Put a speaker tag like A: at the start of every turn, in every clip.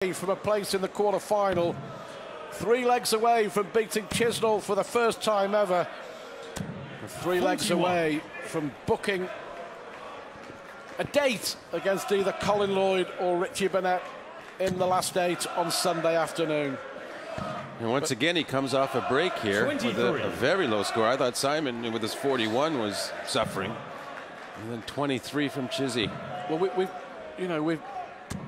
A: from a place in the quarter-final, 3 legs away from beating Chisnall for the first time ever, 3 legs away from booking a date against either Colin Lloyd or Richie Burnett in the last 8 on Sunday afternoon.
B: And once again, he comes off a break here with a very low score. I thought Simon, with his 41, was suffering. And then 23 from Chizzy.
A: Well,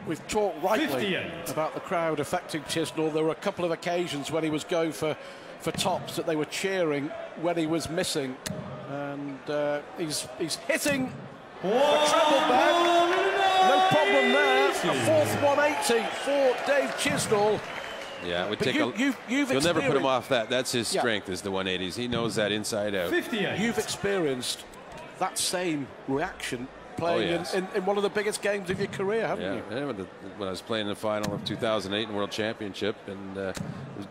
A: we've talked rightly about the crowd affecting Chisnall. There were a couple of occasions when he was going for tops that they were cheering when he was missing. And he's hitting a treble bed. No problem there. A fourth 180 for Dave Chisnall.
B: Yeah, it would take you'll never put him off that. That's his strength, is the 180s. He knows that inside out.
A: You've experienced that same reaction playing in one of the biggest games of your career, haven't you?
B: Yeah, when I was playing the final of 2008 in World Championship, and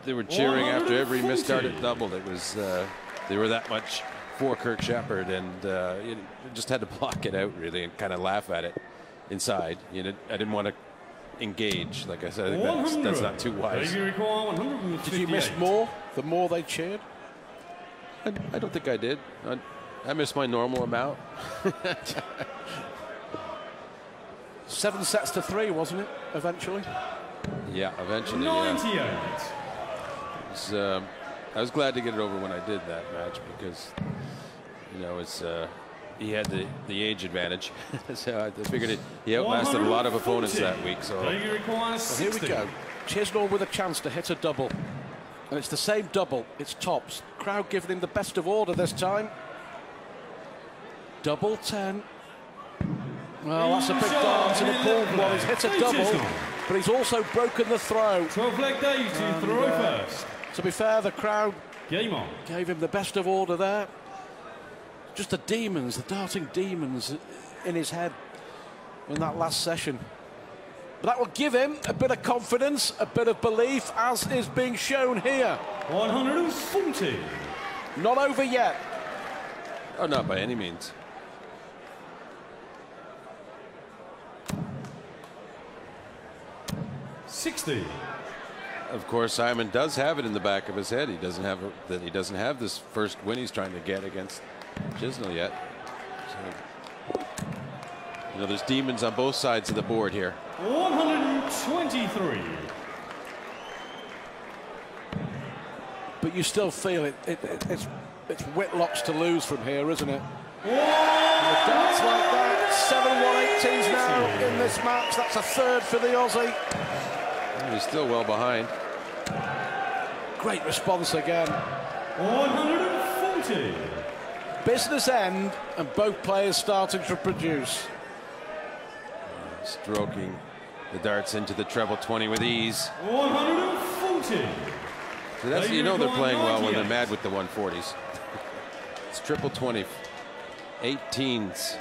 B: they were cheering after every missed-started double. It was they were that much for Kirk Shepherd, and you just had to block it out really and kind of laugh at it inside. I didn't want to engage. Like I said, I think that's not too wise.
A: Did you miss more the more they cheered?
B: I don't think I did. I missed my normal amount.
A: 7 sets to 3, wasn't it, eventually?
B: Yeah, eventually.
C: 98.
B: Yeah. I was glad to get it over when I did that match because, it's he had the age advantage. So I figured he outlasted a lot of opponents that week. So
A: well, here we go. Chisnall with a chance to hit a double. And it's the same double. It's tops. Crowd giving him the best of order this time. Double 10. Well, that's a big dance in a cold one. He's hit a double, but he's also broken the throw.
C: 12-leg day to throw first.
A: To be fair, the crowd
C: Game on.
A: Gave him the best of order there. Just the demons, the darting demons in his head in that last session. But that will give him a bit of confidence, a bit of belief, as is being shown here.
C: 140.
A: Not over yet.
B: Oh, not by any means.
C: $60.
B: Of course, Simon does have it in the back of his head. He doesn't have he doesn't have this first win he's trying to get against Chisnall yet. So, there's demons on both sides of the board here.
C: 123.
A: But you still feel it's Whitlock's to lose from here, isn't it? Darts like that, 7 180s now in this match. That's a third for the Aussie.
B: He's still well behind.
A: Great response again.
C: 140.
A: Business end, and both players starting to produce.
B: Stroking the darts into the treble 20 with ease.
C: 140.
B: So that's, they're playing well when they're mad with the 140s. It's triple 20. 18s.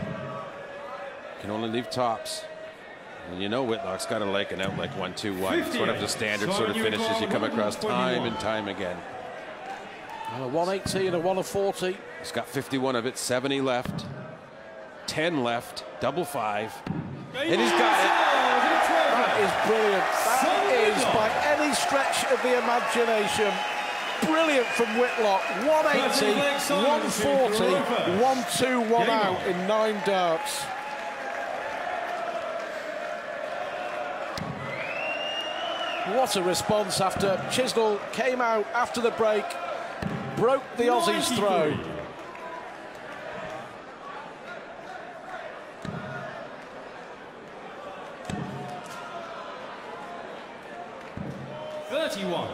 B: Can only leave tops. And Whitlock's got to like an out like 1-2-1. It's one of the standard sort of finishes you come across time and time again.
A: A 180 and a 140.
B: He's got 51 of it, 70 left, 10 left, double 5. And he's got it.
A: That is brilliant. That is, by any stretch of the imagination, brilliant from Whitlock. 180, 140, 1-2, 1 out in 9 darts. What a response after Chisnall came out after the break, broke the Aussies' throw.
C: $31.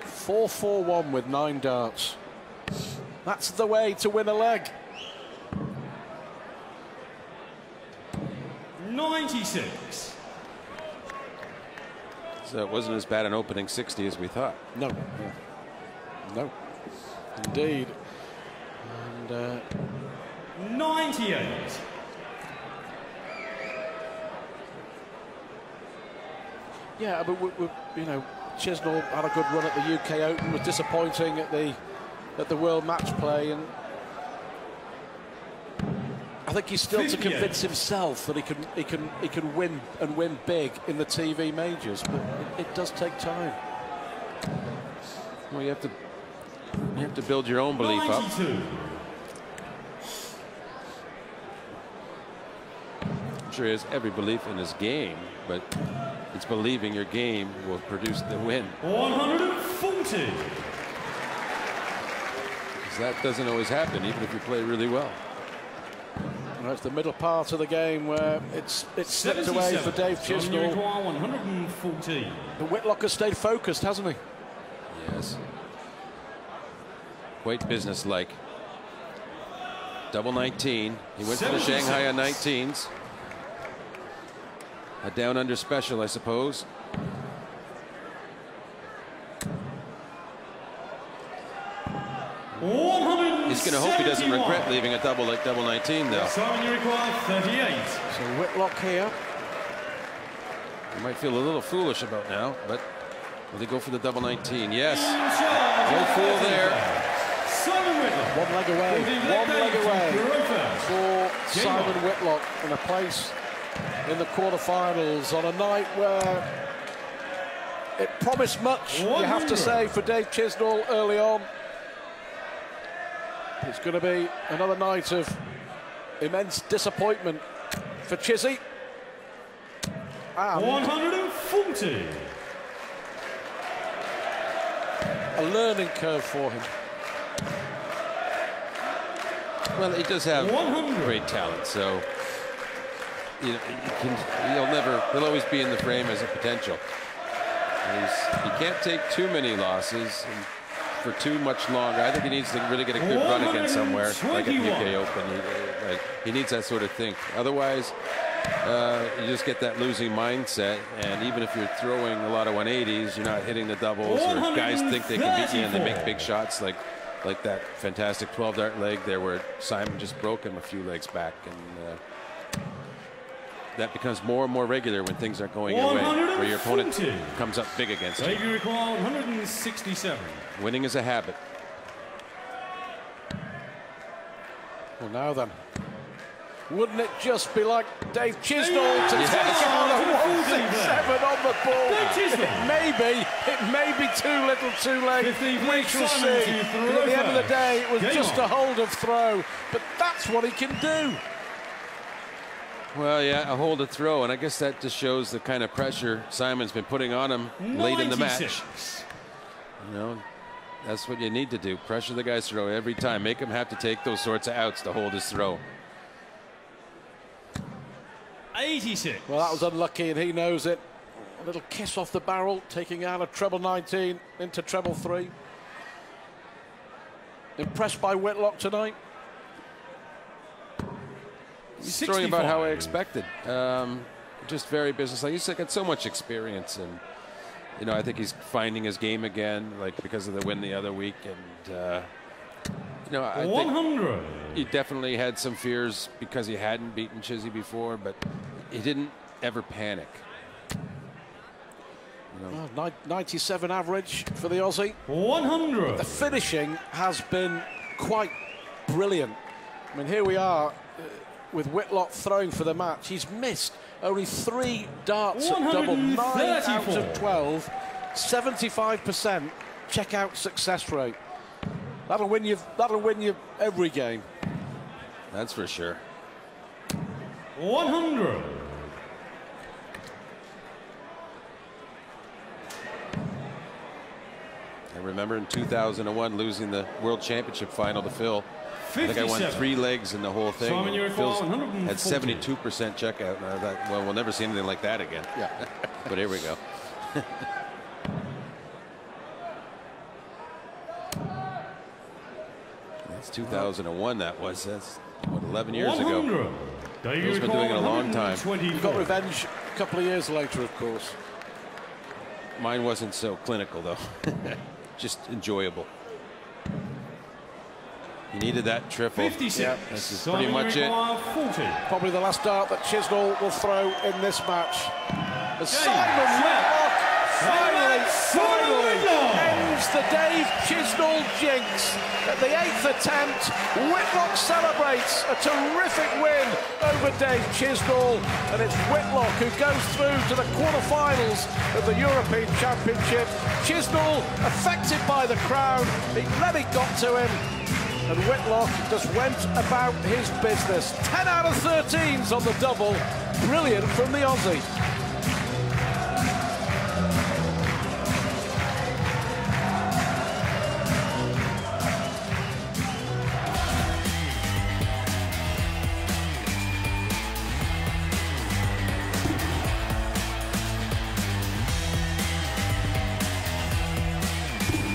A: 4-4-1 with 9 darts. That's the way to win a leg.
C: 96.
B: So it wasn't as bad an opening 60 as we thought.
A: No. No. Indeed. And
C: 98.
A: Yeah, but Chisnall had a good run at the UK Open, was disappointing at the World Match Play, and I think he's still to convince himself that he can win and win big in the TV majors, but it does take time.
B: Well, you have to build your own belief
C: 92.
B: up. I'm sure he has every belief in his game, but it's believing your game will produce the win.
C: 140.
B: Because that doesn't always happen, even if you play really well.
A: Well, it's the middle part of the game where it's slipped away for Dave Chisnall.
C: 114.
A: But Whitlock has stayed focused, hasn't he?
B: Yes. Quite businesslike. Double 19. He went for the Shanghai on 19s. A down under special, I suppose. He's going to hope he doesn't regret leaving a double like double 19, though.
C: Simon, you require 38.
A: So Whitlock here.
B: He might feel a little foolish about now, but will he go for the double 19? Yes. No fool there.
C: Simon Whitlock.
A: One leg away for Simon Whitlock in a place in the quarterfinals on a night where it promised much, you have to say, for Dave Chisnall early on. It's going to be another night of immense disappointment for Chizzy. And
C: 140.
A: a learning curve for him.
B: Well, he does have great talent, so you know he'll always be in the frame as a potential. He can't take too many losses for too much longer. I think he needs to really get a good run against somewhere, like at the UK Open. He needs that sort of thing. Otherwise, you just get that losing mindset, and even if you're throwing a lot of 180s, you're not hitting the doubles, or guys think they can beat you and they make big shots like that fantastic 12-dart leg there where Simon just broke him a few legs back, and that becomes more and more regular when things aren't going your way, where your opponent comes up big against you.
C: You require 167.
B: Winning is a habit.
A: Well, now then, wouldn't it just be like Dave Chisnall to take out a 167 on the ball? It may be too little too late. We shall see. But at the end of the day, it was just a hold of throw. But that's what he can do.
B: Well, yeah, a hold of throw, and I guess that just shows the kind of pressure Simon's been putting on him late in the match. You know, that's what you need to do. Pressure the guy's throw every time. Make him have to take those sorts of outs to hold his throw.
C: 86.
A: Well, that was unlucky, and he knows it. A little kiss off the barrel, taking out a treble 19 into treble 3. Impressed by Whitlock tonight.
B: He's throwing about how I expected. Just very businesslike. He's got so much experience, and you know, I think he's finding his game again, like because of the win the other week. And you know, I think he definitely had some fears because he hadn't beaten Chizzy before, but he didn't ever panic. You know.
A: 97 average for the Aussie.
C: 100.
A: The finishing has been quite brilliant. I mean, here we are. With Whitlock throwing for the match, he's missed only 3 darts at double, 9 out of 12, 75% check-out success rate. That'll win you every game.
B: That's for sure.
C: 100.
B: I remember in 2001 losing the World Championship final to Phil. I think I won 3 legs in the whole thing. Phil had 72% checkout, and I thought, well, we'll never see anything like that again.
A: Yeah.
B: But here we go. That's 2001. That's what, 11 years ago. Phil's been doing it a long time.
A: He got revenge a couple of years later, of course.
B: Mine wasn't so clinical, though. Just enjoyable. He needed that triple.
C: 56.
B: Yeah, this is pretty much it.
C: 40.
A: Probably the last dart that Chisnall will throw in this match. As Simon Whitlock finally ends removes the Dave Chisnall jinx. At the 8th attempt, Whitlock celebrates a terrific win over Dave Chisnall, and it's Whitlock who goes through to the quarterfinals of the European Championship. Chisnall, affected by the crowd, it got to him, and Whitlock just went about his business. 10 out of 13s on the double. Brilliant from the Aussie.